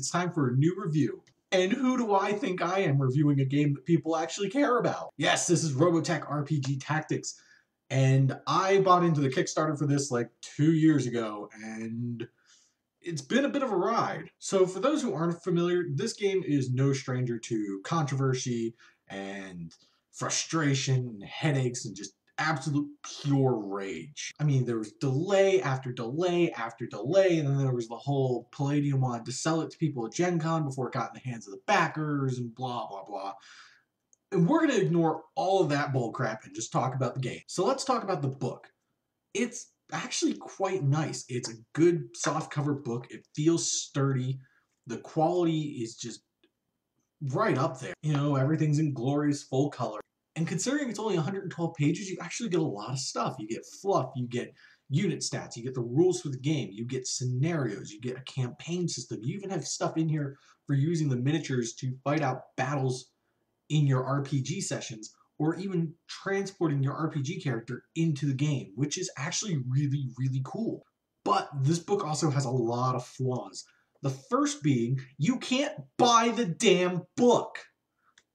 it's time for a new review. And who do I think I am reviewing a game that people actually care about? Yes, this is Robotech RPG Tactics. And I bought into the Kickstarter for this like 2 years ago, and it's been a bit of a ride. So for those who aren't familiar, this game is no stranger to controversy and frustration and headaches and just absolute pure rage. I mean, there was delay after delay after delay, and then there was the whole Palladium wanted to sell it to people at Gen Con before it got in the hands of the backers and blah, blah, blah. And we're going to ignore all of that bullcrap and just talk about the game. So let's talk about the book. It's actually quite nice. It's a good softcover book. It feels sturdy. The quality is just right up there. You know, everything's in glorious full color. And considering it's only 112 pages, you actually get a lot of stuff. You get fluff, you get unit stats, you get the rules for the game, you get scenarios, you get a campaign system. You even have stuff in here for using the miniatures to fight out battles in your RPG sessions, or even transporting your RPG character into the game, which is actually really, really cool. But this book also has a lot of flaws. The first being, you can't buy the damn book.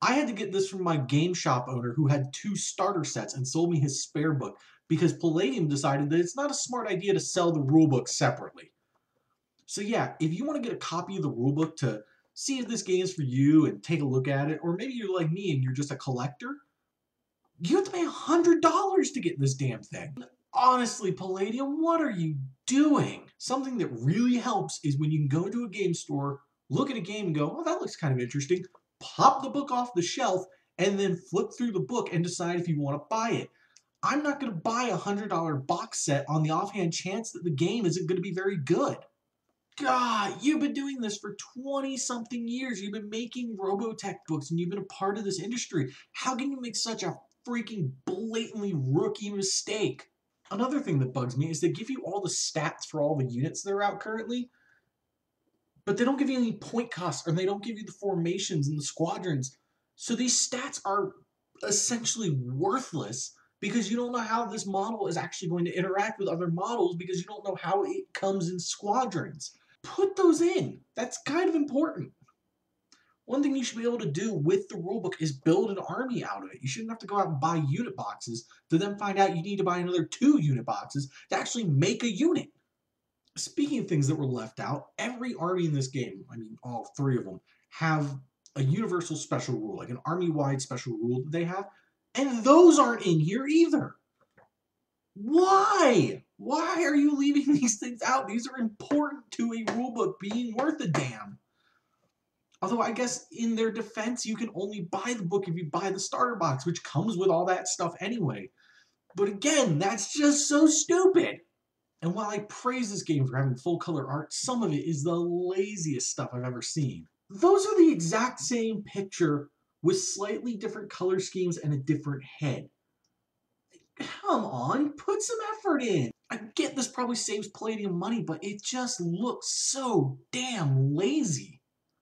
I had to get this from my game shop owner who had 2 starter sets and sold me his spare book because Palladium decided that it's not a smart idea to sell the rulebook separately. So yeah, if you want to get a copy of the rulebook to see if this game is for you and take a look at it, or maybe you're like me and you're just a collector, you have to pay $100 to get this damn thing. Honestly, Palladium, what are you doing? Something that really helps is when you can go into a game store, look at a game and go, oh, that looks kind of interesting, pop the book off the shelf, and then flip through the book and decide if you want to buy it. I'm not going to buy a $100 box set on the offhand chance that the game isn't going to be very good. God, you've been doing this for 20-something years. You've been making Robotech books, and you've been a part of this industry. How can you make such a freaking blatantly rookie mistake? Another thing that bugs me is they give you all the stats for all the units that are out currently, but they don't give you any point costs, or they don't give you the formations and the squadrons. So these stats are essentially worthless because you don't know how this model is actually going to interact with other models because you don't know how it comes in squadrons. Put those in. That's kind of important. One thing you should be able to do with the rulebook is build an army out of it. You shouldn't have to go out and buy unit boxes to then find out you need to buy another 2 unit boxes to actually make a unit. Speaking of things that were left out, every army in this game, I mean all 3 of them, have a universal special rule, like an army-wide special rule that they have, and those aren't in here either. Why? Why are you leaving these things out? These are important to a rulebook being worth a damn. Although I guess in their defense, you can only buy the book if you buy the starter box, which comes with all that stuff anyway. But again, that's just so stupid. And while I praise this game for having full color art, some of it is the laziest stuff I've ever seen. Those are the exact same picture with slightly different color schemes and a different head. Come on, put some effort in. I get this probably saves Palladium money, but it just looks so damn lazy.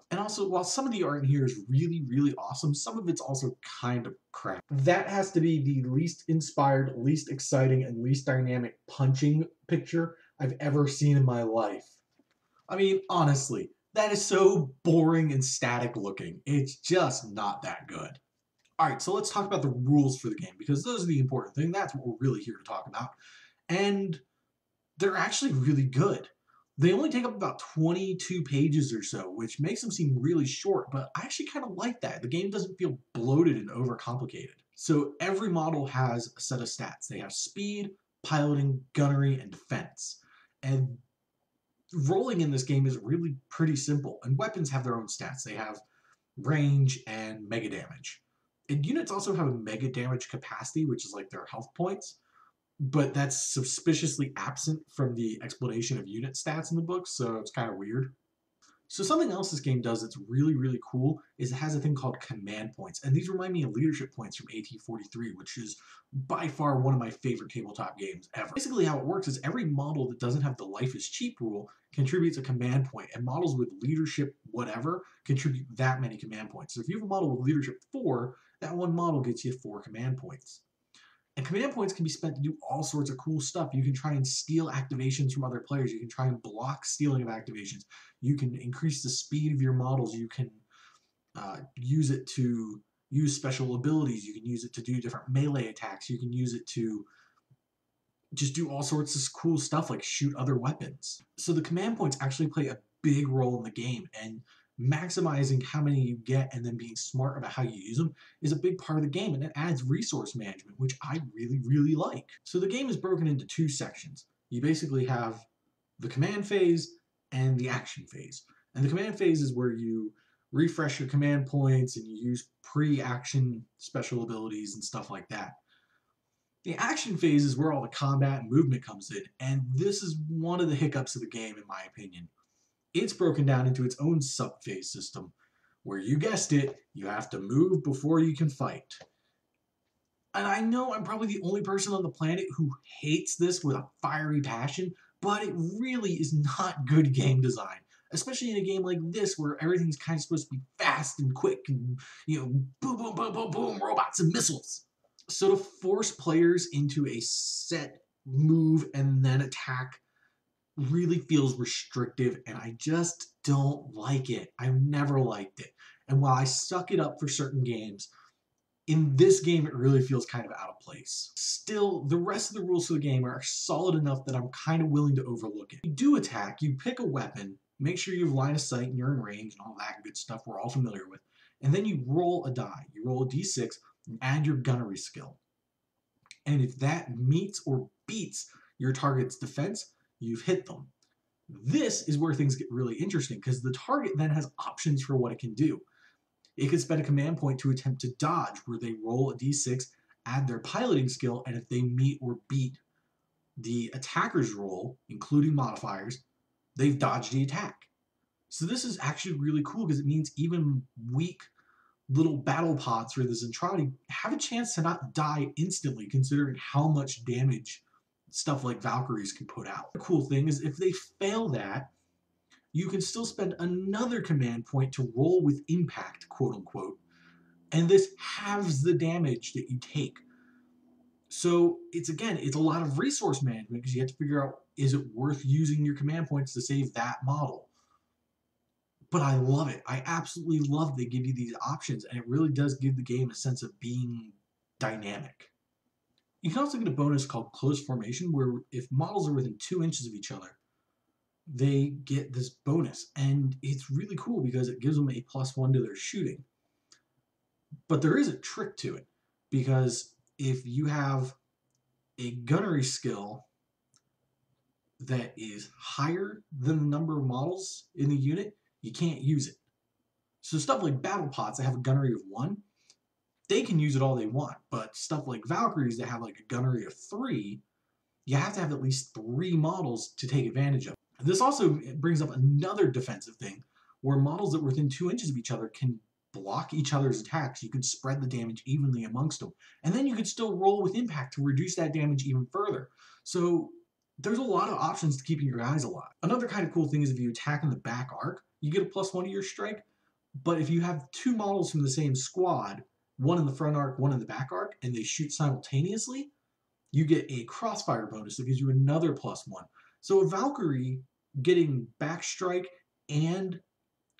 And also, while some of the art in here is really, really awesome, some of it's also kind of crap. That has to be the least inspired, least exciting, and least dynamic punching picture I've ever seen in my life. I mean, honestly, that is so boring and static looking. It's just not that good. Alright, so let's talk about the rules for the game, because those are the important thing. That's what we're really here to talk about. And they're actually really good. They only take up about 22 pages or so, which makes them seem really short, but I actually kind of like that. The game doesn't feel bloated and overcomplicated. So every model has a set of stats. They have speed, piloting, gunnery, and defense. And rolling in this game is really pretty simple. And weapons have their own stats. They have range and mega damage. And units also have a mega damage capacity, which is like their health points. But that's suspiciously absent from the explanation of unit stats in the book, so it's kind of weird. So something else this game does that's really, really cool is it has a thing called command points, and these remind me of leadership points from AT-43, which is by far one of my favorite tabletop games ever. Basically how it works is every model that doesn't have the life is cheap rule contributes a command point, and models with leadership whatever contribute that many command points. So if you have a model with leadership 4, that one model gets you 4 command points. And command points can be spent to do all sorts of cool stuff. You can try and steal activations from other players. You can try and block stealing of activations. You can increase the speed of your models. You can use it to use special abilities. You can use it to do different melee attacks. You can use it to just do all sorts of cool stuff like shoot other weapons. So the command points actually play a big role in the game, and maximizing how many you get and then being smart about how you use them is a big part of the game, and it adds resource management, which I really like. So the game is broken into two sections. You basically have the command phase and the action phase. And the command phase is where you refresh your command points and you use pre-action special abilities and stuff like that. The action phase is where all the combat and movement comes in, and this is one of the hiccups of the game, in my opinion. It's broken down into its own sub-phase system, where you guessed it, you have to move before you can fight. And I know I'm probably the only person on the planet who hates this with a fiery passion, but it really is not good game design. Especially in a game like this where everything's kind of supposed to be fast and quick and, boom, boom, boom, boom, boom, robots and missiles. So to force players into a set move and then attack really feels restrictive, and I just don't like it. I've never liked it. And while I suck it up for certain games, in this game it really feels kind of out of place. Still, the rest of the rules of the game are solid enough that I'm kind of willing to overlook it. You do attack, you pick a weapon, make sure you have line of sight and you're in range and all that good stuff we're all familiar with, and then you roll a die. You roll a d6 and add your gunnery skill. And if that meets or beats your target's defense, you've hit them. This is where things get really interesting, because the target then has options for what it can do. It could spend a command point to attempt to dodge, where they roll a d6, add their piloting skill, and if they meet or beat the attacker's roll, including modifiers, they've dodged the attack. So this is actually really cool, because it means even weak little battle pods for the Zentradi have a chance to not die instantly, considering how much damage stuff like Valkyries can put out. The cool thing is if they fail that, you can still spend another command point to roll with impact, quote unquote, and this halves the damage that you take. So it's a lot of resource management, because you have to figure out, is it worth using your command points to save that model? But I love it. I absolutely love they give you these options, and it really does give the game a sense of being dynamic. You can also get a bonus called Close Formation, where if models are within 2 inches of each other, they get this bonus. And it's really cool because it gives them a +1 to their shooting. But there is a trick to it, because if you have a gunnery skill that is higher than the number of models in the unit, you can't use it. So stuff like battle pots that have a gunnery of 1, they can use it all they want. But stuff like Valkyries that have like a gunnery of 3, you have to have at least 3 models to take advantage of. This also brings up another defensive thing, where models that were within 2 inches of each other can block each other's attacks. You can spread the damage evenly amongst them. And then you can still roll with impact to reduce that damage even further. So there's a lot of options to keeping your guys alive. Another kind of cool thing is if you attack in the back arc, you get a +1 to your strike. But if you have 2 models from the same squad, one in the front arc, one in the back arc, and they shoot simultaneously, you get a crossfire bonus that gives you another +1. So a Valkyrie getting backstrike and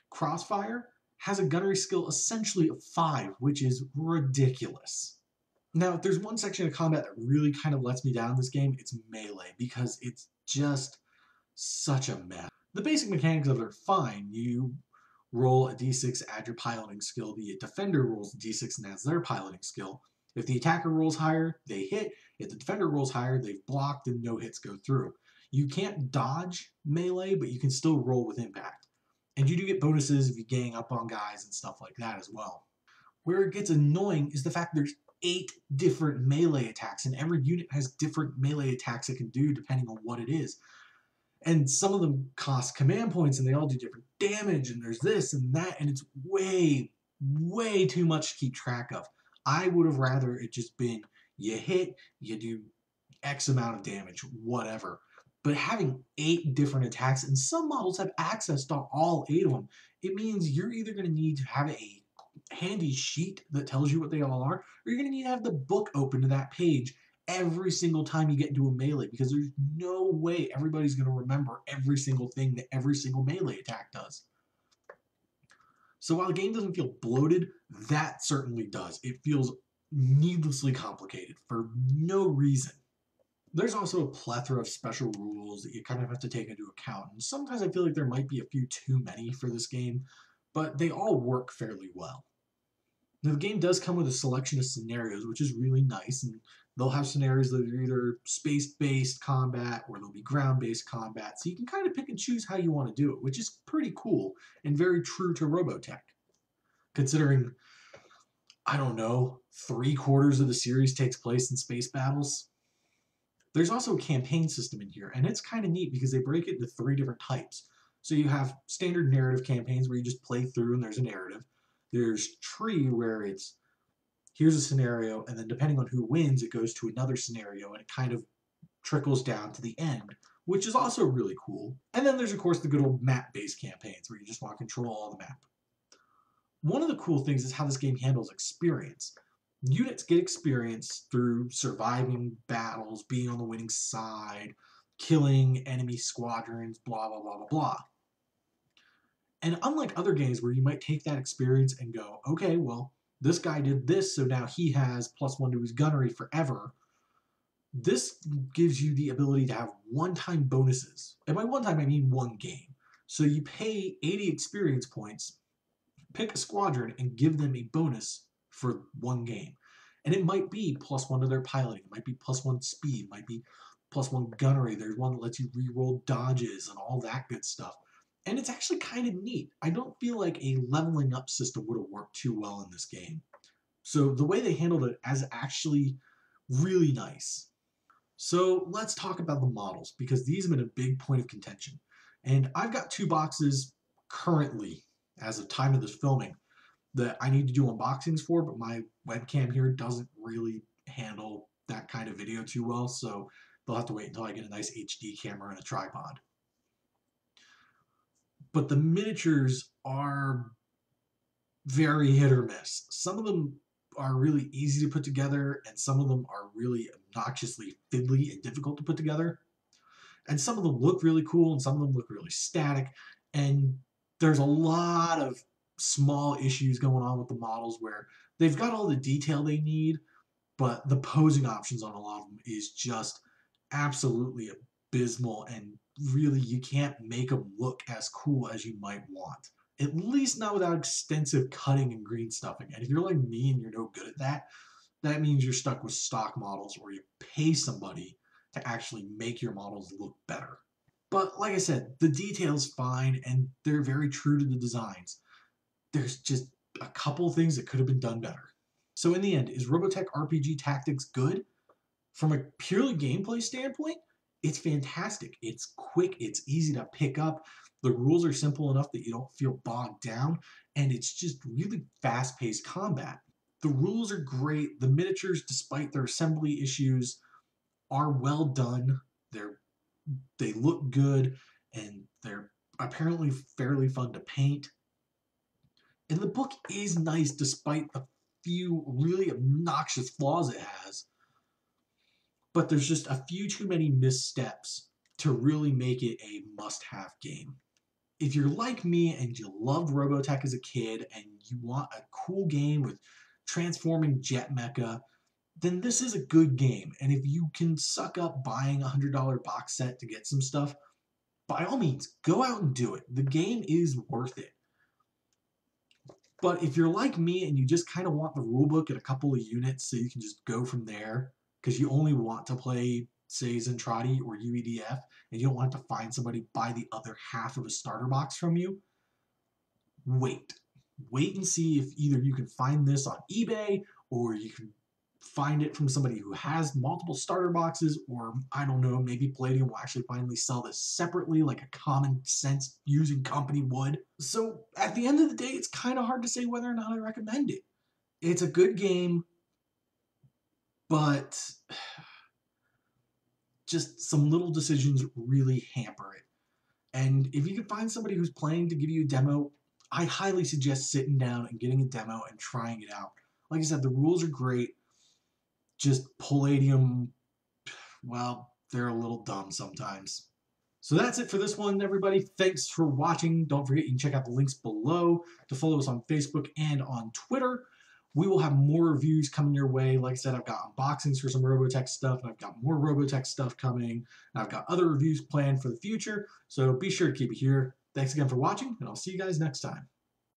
crossfire has a gunnery skill essentially of 5, which is ridiculous. Now, if there's one section of combat that really kind of lets me down in this game, it's melee, because it's just such a mess. The basic mechanics of it are fine. You roll a d6, add your piloting skill. The defender rolls a d6 and adds their piloting skill. If the attacker rolls higher, they hit. If the defender rolls higher, they've blocked and no hits go through. You can't dodge melee, but you can still roll with impact. And you do get bonuses if you gang up on guys and stuff like that as well. Where it gets annoying is the fact there's 8 different melee attacks, and every unit has different melee attacks it can do depending on what it is. And some of them cost command points, and they all do different damage, and there's this and that, and it's way, way too much to keep track of. I would have rather it just been, you hit, you do X amount of damage, whatever. But having 8 different attacks, and some models have access to all 8 of them, it means you're either going to need to have a handy sheet that tells you what they all are, or you're going to need to have the book open to that page every single time you get into a melee, because there's no way everybody's going to remember every single thing that every single melee attack does. So while the game doesn't feel bloated, that certainly does. It feels needlessly complicated for no reason. There's also a plethora of special rules that you kind of have to take into account, and sometimes I feel like there might be a few too many for this game, but they all work fairly well. Now, the game does come with a selection of scenarios, which is really nice, and they'll have scenarios that are either space-based combat or they'll be ground-based combat, so you can kind of pick and choose how you want to do it, which is pretty cool and very true to Robotech. Considering, I don't know, 3/4 of the series takes place in space battles. There's also a campaign system in here, and it's kind of neat because they break it into 3 different types. So you have standard narrative campaigns where you just play through and there's a narrative. There's tree, where it's here's a scenario, and then depending on who wins, it goes to another scenario, and it kind of trickles down to the end, which is also really cool. And then there's, of course, the good old map-based campaigns where you just want to control all the map. One of the cool things is how this game handles experience. Units get experience through surviving battles, being on the winning side, killing enemy squadrons, blah, blah, blah, blah, blah. And unlike other games where you might take that experience and go, okay, well, this guy did this, so now he has +1 to his gunnery forever. This gives you the ability to have one-time bonuses. And by one time, I mean one game. So you pay 80 experience points, pick a squadron, and give them a bonus for one game. And it might be +1 to their piloting, it might be +1 speed, it might be +1 gunnery. There's one that lets you re-roll dodges and all that good stuff. And it's actually kind of neat. I don't feel like a leveling up system would have worked too well in this game. So the way they handled it is actually really nice. So let's talk about the models, because these have been a big point of contention. And I've got 2 boxes currently, as of time of this filming, that I need to do unboxings for, but my webcam here doesn't really handle that kind of video too well, so they'll have to wait until I get a nice HD camera and a tripod. But the miniatures are very hit or miss. Some of them are really easy to put together, and some of them are really obnoxiously fiddly and difficult to put together. And some of them look really cool, and some of them look really static, and there's a lot of small issues going on with the models where they've got all the detail they need, but the posing options on a lot of them is just absolutely abysmal, and really you can't make them look as cool as you might want. At least not without extensive cutting and green stuffing. And if you're like me and you're no good at that, that means you're stuck with stock models, or you pay somebody to actually make your models look better. But like I said, the detail's fine, and they're very true to the designs. There's just a couple things that could have been done better. So in the end, is Robotech RPG Tactics good? From a purely gameplay standpoint, it's fantastic. It's quick, it's easy to pick up, the rules are simple enough that you don't feel bogged down, and it's just really fast-paced combat. The rules are great, the miniatures, despite their assembly issues, are well done. They look good, and they're apparently fairly fun to paint. And the book is nice despite the few really obnoxious flaws it has. But there's just a few too many missteps to really make it a must-have game. If you're like me and you loved Robotech as a kid and you want a cool game with transforming jet mecha, then this is a good game. And if you can suck up buying a $100 box set to get some stuff, by all means, go out and do it. The game is worth it. But if you're like me and you just kind of want the rulebook and a couple of units so you can just go from there, because you only want to play, say, Zentradi or UEDF, and you don't want to find somebody buy the other half of a starter box from you, wait. Wait and see if either you can find this on eBay, or you can find it from somebody who has multiple starter boxes, or I don't know, maybe Palladium will actually finally sell this separately like a common sense using company would. So at the end of the day, it's kind of hard to say whether or not I recommend it. It's a good game, but just some little decisions really hamper it. And if you can find somebody who's planning to give you a demo, I highly suggest sitting down and getting a demo and trying it out. Like I said, the rules are great. Just Palladium well, they're a little dumb sometimes. So that's it for this one, everybody. Thanks for watching. Don't forget you can check out the links below to follow us on Facebook and on Twitter. We will have more reviews coming your way. Like I said, I've got unboxings for some Robotech stuff, and I've got more Robotech stuff coming. And I've got other reviews planned for the future, so be sure to keep it here. Thanks again for watching, and I'll see you guys next time.